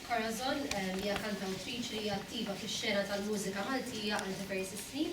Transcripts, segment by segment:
Corazon hija kantawtriċi li hija attiva fix-xena tal-mużika Maltija għal diversi snin.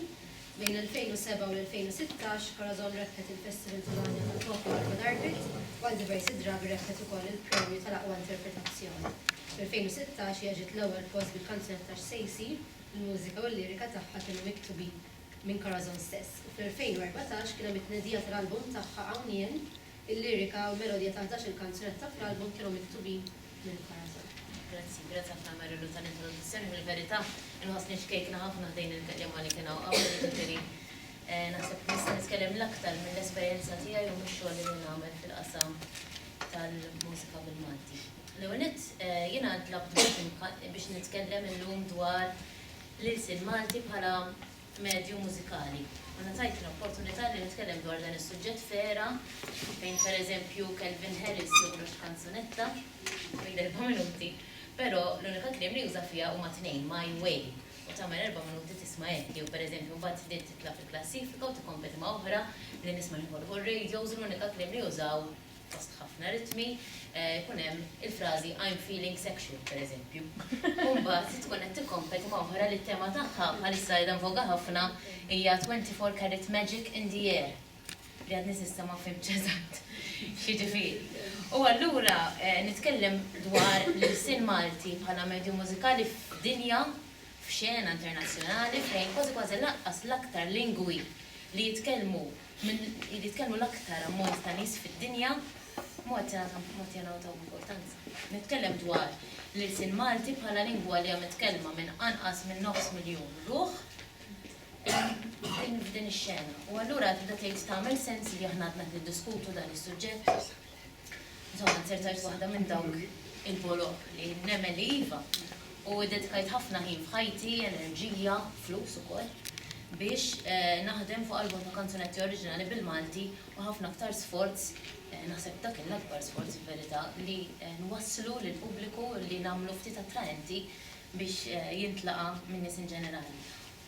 Bejn 2007 u l-2016 Corazon rebħet il-Festival Tulanja tal-Pop Urban Arbit u għal diversi drabi rebħet ukoll il-premju tal-aqwa interpretazzjoni. Fl-2016 hija ġiet l-ewwel post bil-kanzunetta x'se jsir, il-mużika u l-lirika tagħha kienu miktubin minn Corazon stess. U fl-2014 kien hemm it-tnedija tal-album tagħha Hawnien, il-lirika u l-melodija ta' 11 il-kanzunetta fl-album kienu miktubin minn Corazon. Grazzi ħafna Marilu tal-introduzzjoni, fil-verità inħossni xkejkna ħafna ħdejn il-kelliema li kienu qabel ġifieri. Naħseb nista' nitkellem l-aktar mill-esperjenza tiegħi u mix-xogħol li nagħmel fil-qasam tal-mużika bil-Malti. L-ewwel nett jiena tlabt biex nitkellem illum dwar l-irsil Malti bħala medju mużikali. U ngħatajt l-opportunità li nitkellem dwar dan is-suġġett fera fejn pereżempju Calvin Harris joħroġ kanzunetta fejn 4 minuti. Pero l-unika kliem li juża fiha huma tnejn, My Way. U tagħmel 4 minuti tisma' hekk, jew pereżempju mbagħad trid titla' fil-klassifika u tikkompeti ma' oħra li nisma' nieħolqu r-radios l-unika kliem li jużaw fost ħafna ritmi jkun hemm il-frażi I'm feeling sexual pereżempju. U mbagħad tkun qed tikkompeti ma' oħra li t-tema tagħha bħalissa qiegħda nvoga ħafna hija 24 Karat Magic in the Air. Li għad nisista ma' fimx eżatt x'jiġifieri. U allura nitkellem dwar l-irsil Malti bħala medju mużikali f'dinja f'xena internazzjonali fejn kważi lanqas l-aktar lingwi li jitkellmu l-aktar ammont ta' nies fid-dinja mod jagħtaw ta' importanza. Nitkellem dwar l-irsil Malti bħala lingwa li hija mitkellma minn anqas minn 9,000,000 ruħ f'din ix-xena. U allura tibda tgħid tagħmel sens li aħna qed niddiskutu dan is-suġġett. Insomma, nsertajt waħda minn dawk il-bolok li nemmen li iva. U dedikajt ħafna ħin f'ħajti, enerġija, flus ukoll biex naħdem fuq album ta' kanzunetti oriġinali bil-Malti u ħafna aktar sforz, naħseb dak l-akbar sforz fil-verità li nwasslu lill-pubbliku li nagħmlu ftit attraenti biex jintlaqa min nies in ġenerali.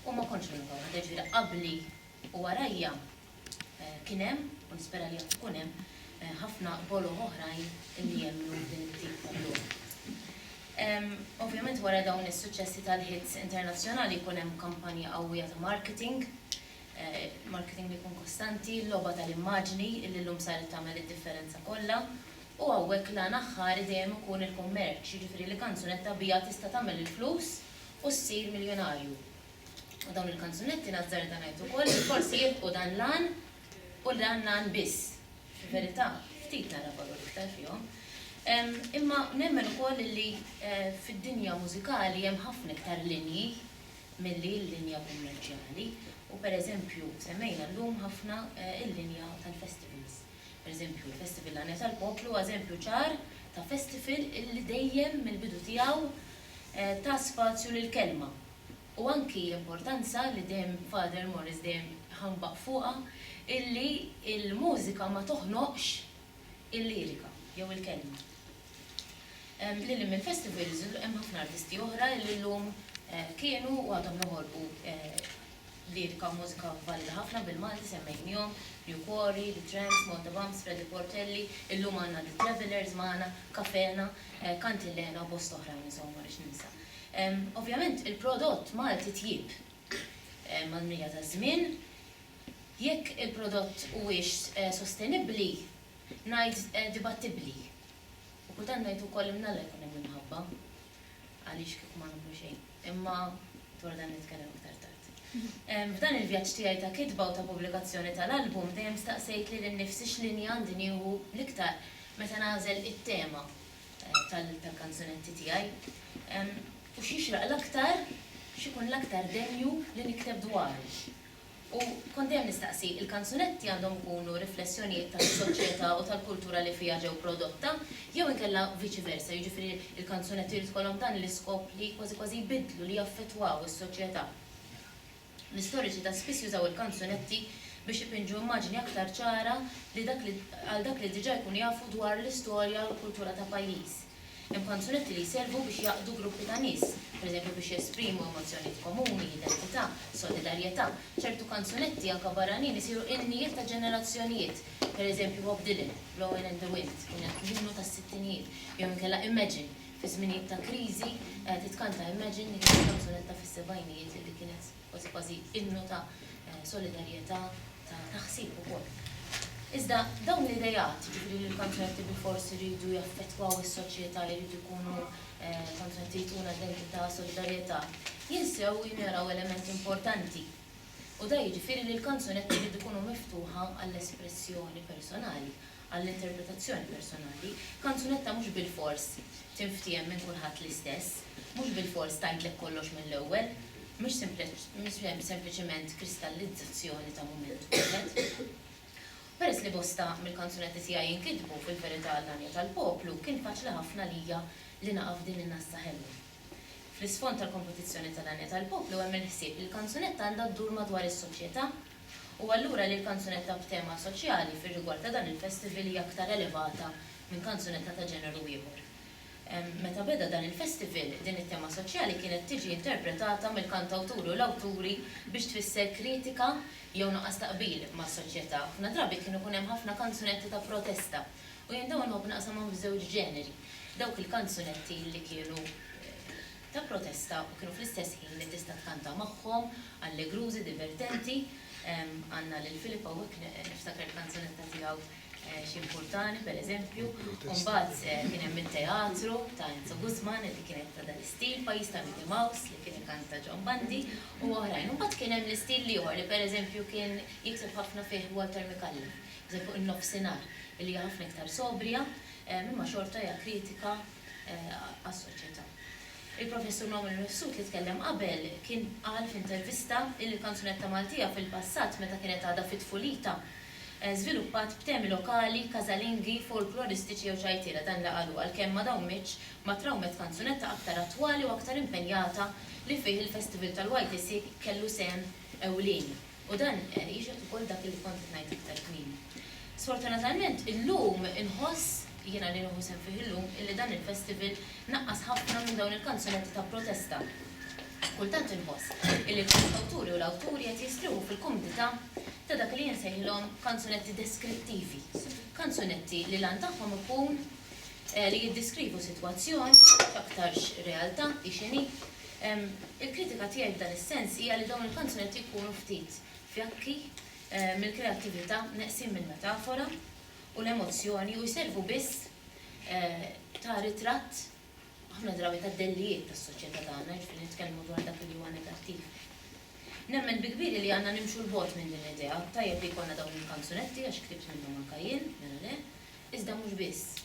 U ma kontx l-unika waħda ġifieri qabli u warajja kien hemm u nispera li tkun hemm ħafna bolo oħrajn li jemmnu din it-tip tal-lum. Ovvjament wara dawn is-suċċessi tal-hits internazzjonali jkun hemm kampanja qawwija ta' marketing li jkun kostanti, l-logħba tal-immaġni li llum saret tagħmel id-differenza kollha, u hawnhekk l-għan aħħar dejjem ikun il-kummerċ, jiġifieri li kanzunetta bija tista' tagħmel il-flus u ssir miljonarju. U dawn il-kanzunetti nażżar dan ngħid ukoll forsi jilħqu dan l-għan u dan l-għan biss. Verità, ftit nara valur iktar fihom. Imma nemmen ukoll li fid-dinja mużikali hemm ħafna iktar linji milli l-linja kummerċjali. U pereżempju semmejna llum ħafna il-linja tal-festivals. Pereżempju il-Festival Anja tal-Poplu eżempju ċar ta' festival illi dejjem mill-bidu tiegħu ta' spazju lill-kelma. U anki l-importanza li dejjem Father Morris dejjem ħambaq fuqha illi il-mużika ma toħnoqx il-lirika jew il-kelma. Lili minn festivals hemm ħafna artisti oħra li llum kienu u għadhom joħolqu lirika u mużika valida ħafna bil-Malti semmejnihom, New Quarry, The Tramps, Monte Bums, Freddy Portelli, illum għandna The Travelers magħna, Kafena, Kantillena u bost oħrajn insomma biex ninsa. Ovvjament il-prodott Malti tjib mal-mija ta' żmien. Jekk il-prodott huwiex sostenibbli, ngħid dibattibbli. U kultant ngħid ukoll imnalla jkun hemm imħabba għaliex kieku ma nagħmlu xejn. Imma dwar dan nitkellem aktar tard. F'dan il-vjaġġ tiegħi ta' kitba u ta' pubblikazzjoni tal-album dejjem staqsejt li nnifsi x'linja għandi nieħu l-iktar meta nażel it-tema tal-kanzunetti tiegħi. U x'jixraq l-aktar, x'ikun l-aktar denju li nikteb dwaru. U kont dejjem nistaqsi, il-kanzunetti għandhom ikunu riflessjonijiet tas-soċjetà u tal-kultura li fiha ġew prodotta, jew inkella viċi versa, jiġifieri il-kanzunetti jrid tkollhom dan l-iskop li kważi jbidlu li jaffettwaw is-soċjetà. L-istoriċi ta' spiss jużaw il-kanzunetti biex ipinġu immaġni aktar ċara li għal dak li diġà jkun jafu dwar l-istorja u l-kultura ta' pajjiż. Hemm kanzunetti li jservu biex jaqdu gruppi ta' nies, pereżempju biex jesprimu emozzjonijiet komuni, identità, solidarjetà. ċertu kanzunetti anke barranin isiru innijiet ta' ġenerazzjonijiet, pereżempju Bob Dylan, Blowing in the Wind, kien himnu tas-sittinijiet, jew inkella Imagine fi żminijiet ta' kriżi titkanta Imagine li kienet kanzunetta fis-sebgħinijiet li kienet kważi innu ta' solidarjetà ta' ħsieb ukoll. Iżda dawn l-idejat, ġifri li l-kanzunetti bil-forsi jridu jaffettwaw is-soċjetà, jridu jkunu kanzunetti jtuna identità, solidarjetà, jinsew jinjaraw elementi importanti. U da jiġifieri li l-kanzunetti jridu jkunu miftuħa għall-espressjoni personali, għall-interpretazzjoni personali. Kanzunetta mhux bil-fors tinftiem minn kulħadd l-istess, mhux bil-fors tgħidlek kollox mill-ewwel, mhux sempliċement kristallizzazzjoni ta' mument wieħed. Peress li bosta mill-kanzunetti tiegħi jinkitbu fil-verità l-anja tal-poplu, kien faċli ħafna lija li naqaf din in-nassa ħellu. Fl-isfond tal-kompetizzjoni tal-anja tal-poplu hemm il-ħsieb li l-kanzunetta għandha ddur madwar is-soċjetà u allura li l-kanzunetta b'tema soċjali fir-rigward ta' dan il-festival hija aktar elevata minn kanzunetta ta' ġeneru ieħor. Meta beda dan il-festival, din it-tema soċjali kienet tiġi interpretata mill-kantawturi u l-awturi biex tfisser kritika jew nuqqas taqbil mas-soċjetà. Ħafna drabi kienu kun hemm ħafna kanzunetti ta' protesta u jien dawn nħobb naqsamhom f'żewġ ġeneri. Dawk il-kanzunetti li kienu ta' protesta u kienu fl-istess ħin li tista' tkanta magħhom, allegrużi, divertenti. Għandna lil Filippa Wick niftakar il-kanzunetta tiegħu X'importani, per eżempju, mbagħad kien hemm it-teatru ta' Enzo Guzman li kienet ta' dan l-istil, Pajjiż ta' Mickey Mouse li kien ikanta John Bandi u oħrajn. Mbagħad kien hemm l-istil ieħor li pereżempju kien jikseb ħafna fih Walter McCallum, eżempju in-nofsinhar li hija ħafna iktar sobrija, imma xorta hija kritika għas-soċjetà. Il-professur Norman Mifsud li tkellem qabel kien qal f'intervista li l-kanzunetta Maltija fil-passat meta kienet għadha fit-tfulita żviluppat b'temi lokali, każalinghi, folkloristiċi jew ċajtiera dan li qalu għalkemm ma dawmitx ma trawmet kanzunetta aktar attwali u aktar impenjata li fih il-Festival tal-YTC kellu sehem ewlieni. U dan jiġed ukoll dak li kont ngħid iktar kmieni. Sfortunatament illum inħoss jiena li nieħu sehem fih illum illi dan il-festival naqqas ħafna minn dawn il-kanzunetti ta' protesta. Kultant inħoss illi l-kantawturi u l-awturi qed jiskrivu fil-kumdità ta' dak li jinsejħilhom kanzunetti deskrittivi. Kanzunetti li lan tagħhom ikun li jiddiskrivu sitwazzjoni aktarx realtà ixeni. Il-kritika tiegħi f'dan is-sens hija li dawn il-kanzunetti jkunu ftit fjakki mill-kreattività neqsin mill-metafora u l-emozzjoni u jservu biss ta' ritratt ħafna drabi ta' dellijiet tas-soċjetà tagħna, ġifieri nitkellmu dwar dak li huwa negattiv. Nemmen bi kbiri li għandna nimxu l-bot minn din l-idea, tajjeb li jkollna dawn il-kanzunetti għax ktibt minnhom anke jien, mela le, iżda mhux biss.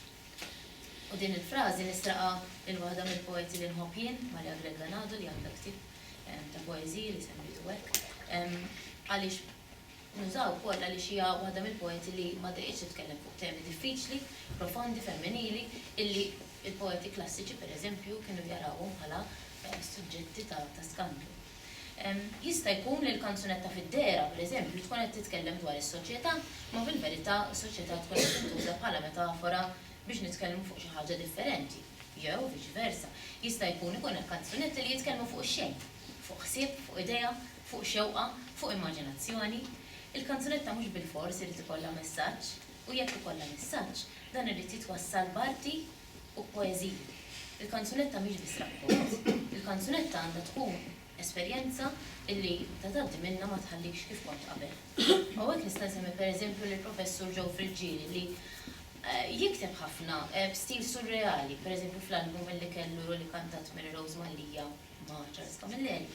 U din il-frażi nisraqa lil waħda mill-poeti li nħobb jien, Marja Grega Nadu li għandha ktieb ta' poeżiji li semmitu hekk. Għaliex nużaw ukoll għaliex hija waħda mill-poeti li ma dejqitx titkellem fuq temi diffiċli, profondi, femminili, illi il-poeti klassiċi pereżempju kienu jarawhom bħala suġġetti ta' skandlu. Jista' jkun li l-kanzunetta fid-dera, pereżempju, tkun qed titkellem dwar is-soċjetà, ma fil-verità s-soċjetà tkun qed tintuża bħala metafora biex nitkellmu fuq xi ħaġa differenti. Jew viċi versa. Jista' jkun ikun hemm kanzunetti li jitkellmu fuq xejn, fuq ħsieb, fuq idea, fuq xewqa, fuq immaġinazzjoni. Il-kanzunetta mhux bil-fors irid ikollha messaġġ u jekk ikollha messaġġ dan irid jitwassal barti u poeżija. Il-kanzunetta mhix biss rapport. Il-kanzunetta għandha tkun esperjenza illi ta' tgħaddi minnha ma tħallikx kif kont qabel. U hekk nista' nsemmi pereżempju lill-professur Joe Frigieri li jikteb ħafna b'stil surreali, pereżempju fl-album li kellu li kantat Mary Rose Mallija ma' Charles Camilleri.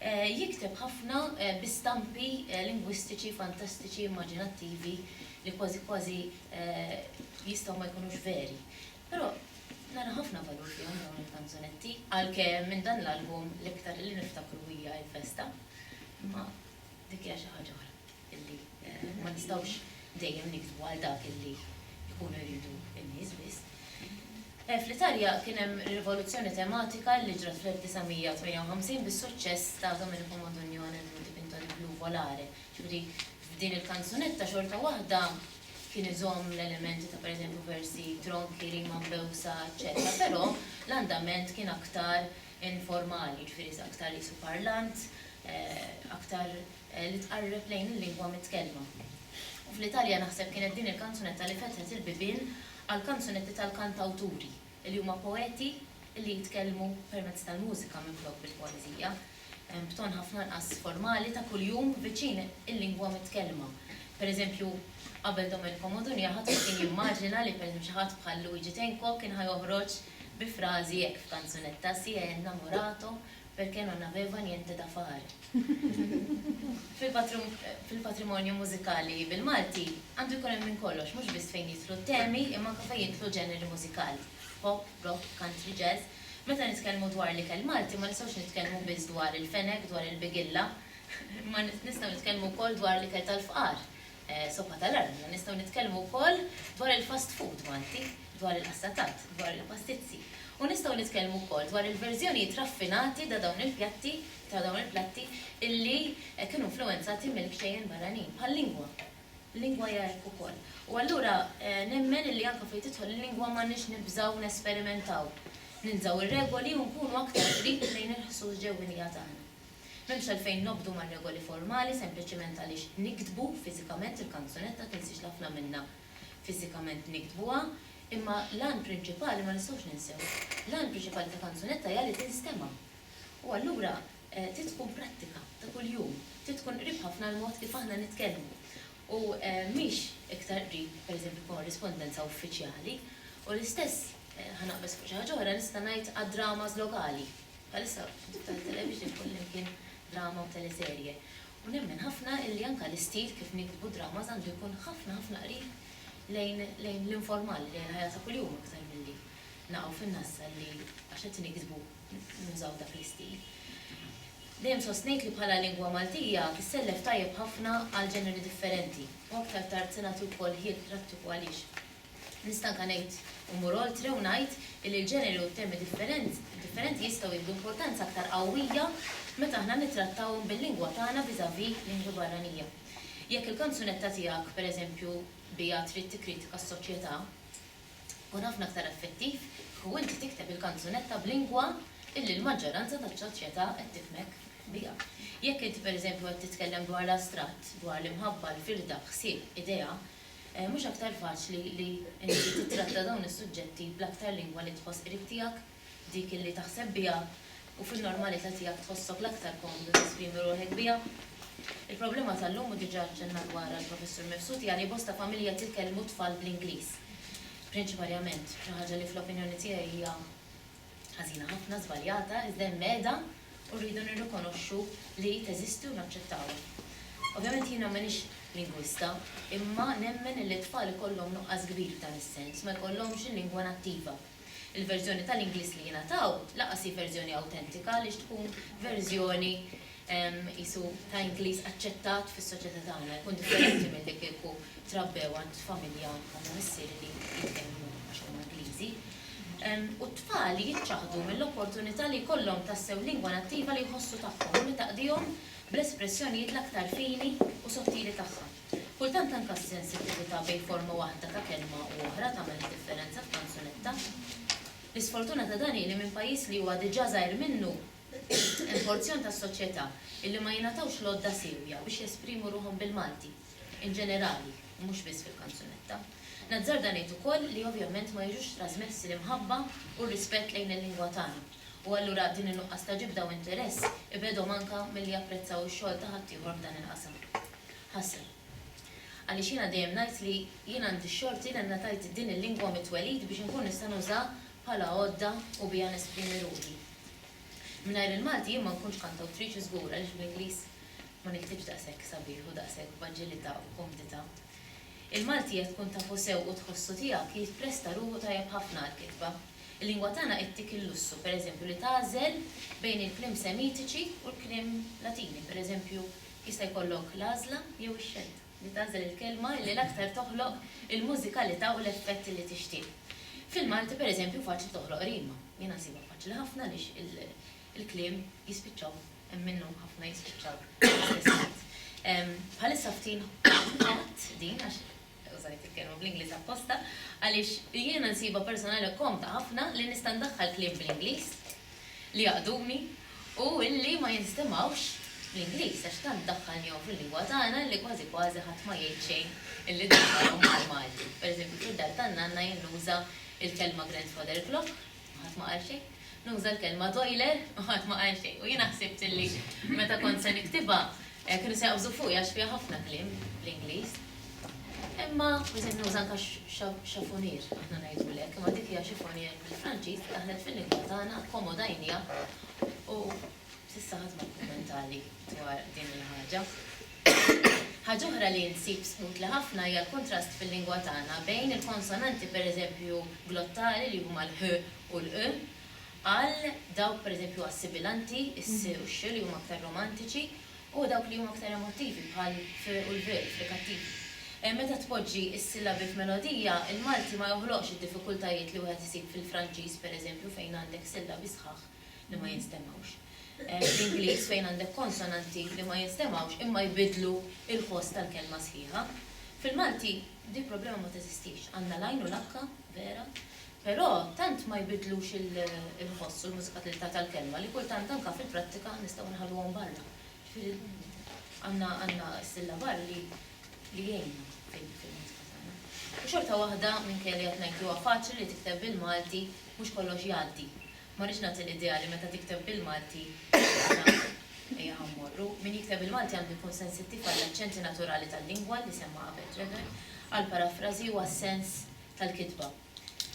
Jikteb ħafna bistampi lingwistiċi, fantastiċi, immaġinattivi li kważi jistgħu ma jkunux veri. Però nara ħafna valur fihom dawn il-kanzunetti, għalkemm minn dan l-album l-iktar li niftakru hija l-festa, imma dik hija xi ħaġa oħra illi ma nistgħux dejjem niktbu għal dak illi jkunu jridu n-nies biss. Fl-Italja kien hemm rivoluzzjoni tematika li ġrat fl-1958 bis-suċċess ta' Domenico Modugno Dipinto di Blu Volare. Ġifieri f'din il-kanzunetta xorta waħda kien iżomm l-elementi ta' pereżempju versi tronki, rima mbewsa, eċetera, però l-andament kien aktar informali, ġifieri aktar qisu parlant, aktar li tqarreb lejn il-lingwa mitkellma. U fl-Italja naħseb kienet din il-kanzunetta li fetħet il-bibien għal kanzunetti tal-kantawturi, li huma poeti li jitkellmu permezz tal-mużika minflok bil-poeżija. B'ton ħafna nqas formali ta' kuljum viċin il-lingwa mitkellma. Pereżempju, qabel Domenico Modugno ħadd kien jimmaġina li pereżempju xi ħadd bħal Luigi Tenco kien ħajoħroġ bi frażi hekk f'kanzunetta si è innamorato perché non aveva niente da fare. Fil-patrimonju mużikali bil-Malti għandu jkun hemm minn kollox, mhux biss fejn jidħlu temi imma anke fejn jidħlu ġeneri mużikali. Pop, rock, country, jazz. Meta nitkellmu dwar l-ikel Malti ma nistgħux nitkellmu biss dwar il-fenek, dwar il-bigilla, ma nistgħu nitkellmu wkoll dwar l-ikel tal-fqar, soppa tal-arna, nistgħu nitkellmu wkoll dwar il-fast food Malti, dwar il-qassatat, dwar il-pastizzi. U nistgħu nitkellmu wkoll dwar il-verżjonijiet raffinati ta' dawn il-platti illi kienu influenzati mill-kxejjen barranin, bħal-lingwa. Lingwa jgħid ukoll. U allura nemmen illi anke fejn tidħol il-lingwa m'għandniex nibżgħu nesperimentaw. Ninżaw ir-regoli u nkunu aktar qrib lejn il-ħsuż ġewwinija tagħna. M'hemmx għalfejn nobdu mar-regoli formali sempliċement għaliex nikdbu fiżikament il-kanzunetta tinsix ħafna minnha fiżikament nikdbuha, imma l-għan prinċipali ma nistgħux ninsew. L-għan prinċipali ta' kanzunetta hija li tinstema'. U allura tkun prattika ta' kuljum, tkun qrib ħafna l-mod kif aħna nitkellmu. U mhix iktar qrib pereżempju korrispondenza uffiċjali u l-istess ħanaqbes fuq xi ħaġa oħra nista' ngħid għad-dramas lokali. Bħalissa tal-television kullimkien drama u teleserje. U nemmen ħafna illi anke l-istil kif nikbu dramas għandu jkun ħafna qrib lejn l-informali, lejn ħajja ta' kuljum aktar milli naqgħu fin-nassa li għax qed nikdbu nużaw dak l-istil. Dejjem sostnejt li bħala lingwa Maltija tissellef tajjeb ħafna għal ġeneri differenti. U aktar tard se nagħtu wkoll ħiel prattiku għaliex. Nista' ngħid umur oltre u ngħid li l-ġeneri u t-temi differenti jistgħu jieħdu importanza aktar qawwija meta aħna nittrattawhom bil-lingwa tagħna viżavi lingwi barranija. Jekk il-kanzunetta tiegħek pereżempju biha trid tikkritika s-soċjetà, kun ħafna aktar effettiv u inti tikteb il-kanzunetta b'lingwa illi l-maġġoranza taċ-soċjetà qed tifhmek biha. Jekk inti pereżempju qed titkellem dwar l-astratt, dwar l-imħabba, l-firda, ħsieb, idea, mhux aktar faċli li inti titratta dawn is-suġġetti bl-aktar lingwa li tħoss qrib tiegħek, dik illi taħseb biha u fil-normalità tiegħek tħossok l-aktar komodu tesprimi ruħek biha. Il-problema tal-lum u diġà ċennat wara l-professur Mifsuti li bosta familja titkellmu tfal bl-Ingliż. Prinċipalment, xi ħaġa li fl-opinjoni tiegħi hija ħażina ħafna żbaljata, iżda meda u rridu nirrikonoxxu li teżisti u naċċettawha. Ovvjament jiena m'iniex lingwista, imma nemmen li t-tfal ikollhom nuqqas kbir f'dan is-sens, ma jkollhomx il-lingwa nattiva. Il-verżjoni tal-Ingliż li jingħataw laqas hi verżjoni awtentika li tkun verżjoni isu ta' Ingliż aċċettat fis-soċjetà tagħna, jkun differenti minn dik kieku trabbew għand familja għandha missier li jitkellmu għax huma Ingliżi. U t-tfal jiċċaħdu mill-opportunità li jkollhom tassew lingwa nattiva li jħossu tagħhom li taqdihom bl-espressjonijiet l-aktar fini u sottili tagħha. Kultant anke s-sensittività bejn forma waħda ta' kelma u oħra tagħmel differenza f'kanzunetta. L-isfortuna ta' dan li minn pajjiż li huwa diġà żgħir minnu hemm porzjon tas-soċjetà illi ma jingħatawx lodda sewja biex jesprimu ruhom bil-Malti in ġenerali, mhux biss fil-kanzunetta. Nazzar dan ngħid ukoll li ovvjament ma jiġux trasmessi l-imħabba u r-rispett lejn il-lingwa tagħna. U allura din in-nuqqas ta' ġibda u interess ibedhom anke milli japprezzaw ix-xogħol ta' ħaddieħor f'dan il-qasam. Ħasra. Għaliex jiena dejjem ngħid li jien għandi x-xogħol jiena ngħatajt din il-lingwa mitwelid biex inkun nista' nuża bħala għodda u biha nesprimi ruħi. Mingħajr il-Malti jien ma nkunx kantawtriċi żgur għaliex bl-Ingliż ma niktibx daqshekk sabiħ u daqshekk b'aġilità u komdità. Il-Malti jekk tkun tafu sew u tħossu tiegħek jitpresta ruħu tajjeb ħafna għall-kitba. Il-lingwa tagħna qed tik il-lussu, pereżempju li tagħżel bejn il-kliem semitiċi u l-kliem Latini. Pereżempju jista' jkollok l-għażla jew ix-xelt li tagħżel il-kelma li l-aktar toħloq il-mużikalità u l-effetti li tixtieq. Fil-Malti pereżempju faċli toħloq rima. Jiena nsibha faċli ħafna għaliex il-kliem jispiċċaw hemm minnhom ħafna jispiċċaw. Bħalissa ftin qatt din għax użajt il-kelma bl-Ingliż apposta għaliex jiena nsiba personali komda ħafna li nista' ndaħħal kliem bl-Ingliż li jaqduni u illi ma jinstemawx l-Ingliż għax tant daħħalnihom fil-lingwa tagħna li kważi ħadd ma jgħid xejn illi daħħalhom mal-Malti. Pereżempju fid-dar tagħna għandna jien nuża il-kelma grandfather clock, ħadd ma qal xejn, nuża l-kelma toiler u ħadd ma qal xejn. U jiena ħsibt illi meta kont se niktibha kienu se jaqbżu fuq għax fiha ħafna kliem bl-Ingliż. Imma biżejt nuża anke xafunier, aħna ngħidu lek, imma dik hija xifonier bil-Franċiż taħlet fil-lingwa tagħna komodajnija u s'issa ħadd ma kummentali dwar din il-ħaġa. Ħaġa oħra li nsib smutli ħafna hija l-kontrast fil-lingwa tagħna bejn il-konsonanti pereżempju glottali li huma l-h u l-q għal dawk pereżempju għas-sibilanti, is-s u x li huma aktar romantiċi u dawk li huma aktar emotivi bħal f u l-v, frikattivi. Meta tpoġġi s-sillabi f'melodija, il-Malti ma joħloqx id-diffikultajiet li wieħed isib fil-Franċiż pereżempju fejn għandek sillabi sħaħ li ma jinstemmawx. L-Ingliż fejn għandek konsonanti li ma jinstemmawx imma jbidlu il-ħoss tal-kelma sħiħa. Fil-Malti di problema ma teżistix, għandna lajn u lakka, vera, però tant ma jbidlux il-ħoss u l-mużikalità tal-kelma li kultant anke fil-prattika nistgħu nħalluhom barra. Għandna s-sillabar li jgħinna fil-mużika tagħna. U xorta waħda minn kelli qed ngħiduha faċli li tikteb bil-Malti mhux kollox jgħaddi. Ma rridx nagħti l-idea li meta tikteb bil-Malti ejja ħammorru. Min jikteb bil-Malti għandu jkun sensittiv għall-aċċenti naturali tal-lingwa li semma qabel Trevor, għall-parafrażi u għas-sens tal-kitba.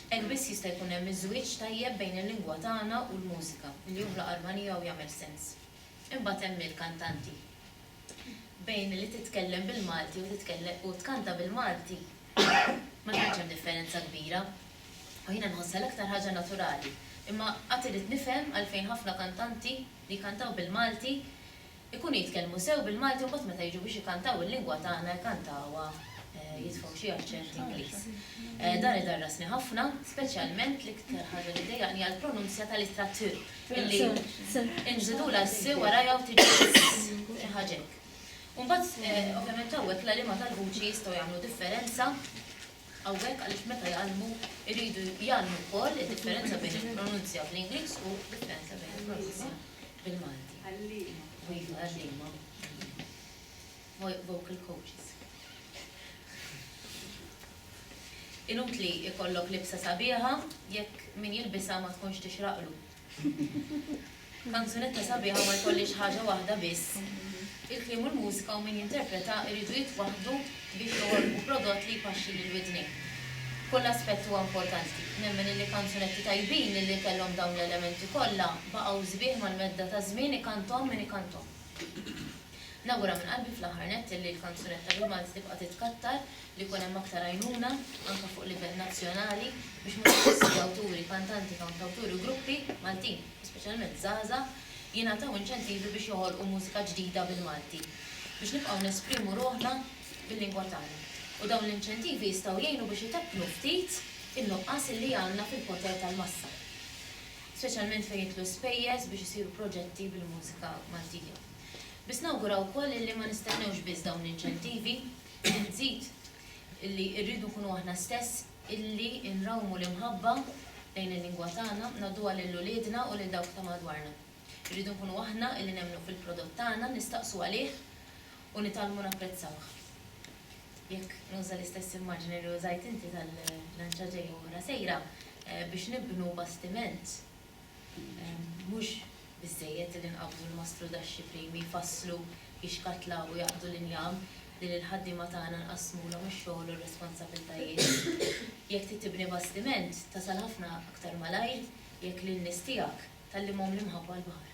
Hekk biss jista' jkun hemm iż-żwieġ tajjeb bejn il-lingwa tagħna u l-mużika li joħloq armonija u jagħmel sens. Imbagħad hemm il-kantanti. Bejn li titkellem bil-Malti u tkanta bil-Malti ma tantx hemm differenza kbira. U jiena nħossha l-aktar ħaġa naturali. Imma qatt irid nifhem għalfejn ħafna kantanti li jkantaw bil-Malti ikunu jitkellmu sew bil-Malti u mbagħad meta jiġu biex ikantaw il-lingwa tagħna jkantawha jitfgħu xi aċċent Ingliż. Dan idarrasni ħafna, speċjalment l-iktar ħaġa li dejjaqni għall-pronunzja tal-ittrattur illi inżidula s-si warajja u tiġi xi ħaġa hekk. U mbagħad ovvjament hawnhekk l-għaliema tal-vuċi jistgħu jagħmlu differenza hawnhekk għaliex meta jgħallmu jridu jgħallmu wkoll id-differenza bejn il-pronunzja bl-Ingliż u differenza bejn il-pronunzja bil-Malti. Għallima. Vocal coaches. Inutli ikollok libsa sabiħa jekk min jilbisha ma tkunx tixraqlu. Kanzunetta sabiħa ma jkollix ħaġa waħda biss. Il-kliem u l-mużika u min jinterpreta jridu jitwaħdu biex joħolqu prodott li jpaxxi lil-widnejn. Kull aspett huwa importanti. Nemmen li kanzunetti tajbin li kellhom dawn l-elementi kollha baqgħu sbieħ mal-medda ta' żmien ikanthom min ikanthom. Nawgura minn qalbi fl-aħħar nett li l-kanzunetta bil-Malti tibqa' titkattar li jkun hemm aktar għajnuna anke fuq livell nazzjonali biex mużiċisti, awturi, kantanti, kantawturi u gruppi Maltin, speċjalment żgħażagħ, jingħataw inċentivi biex joħolqu mużika ġdida bil-Malti biex nibqgħu nesprimu ruħna bil-lingwa tagħna. U dawn l-inċentivi jistgħu jgħinu biex itapplu ftit in-nuqqas li għandna fil-poter tal-massa. Speċjalment fejn jitlu spejjeż biex isiru proġetti bil-mużika Maltija. Biss nawguraw wkoll li ma nistennewx biss dawn l-inċentivi, nżid illi rridu nkunu aħna stess illi nrawmu l-imħabba lejn il-lingwa tagħna ngħadduha lill-uliedna u lil dawk ta' madwarna. Irridu nkunu aħna illi nemmnu fil-prodott tagħna, nistaqsu għalih u nitalmu napprezzawh. Jekk nuża l-istess immaġni li użajt inti tal-lanċa ġejja oħra sejra biex nibnu bastiment mhux biżżejjed li nqabdu l-mastru daxxi primi jfasslu jixkatlaw u jaqdu l-injam li l-ħaddiema tagħna nqasmulhom ix-xogħol u r-responsabbiltajiet. Jekk tibni bastiment tasal ħafna aktar malajr jekk lin-nies tiegħek tallimhom l-imħabba l-baħar.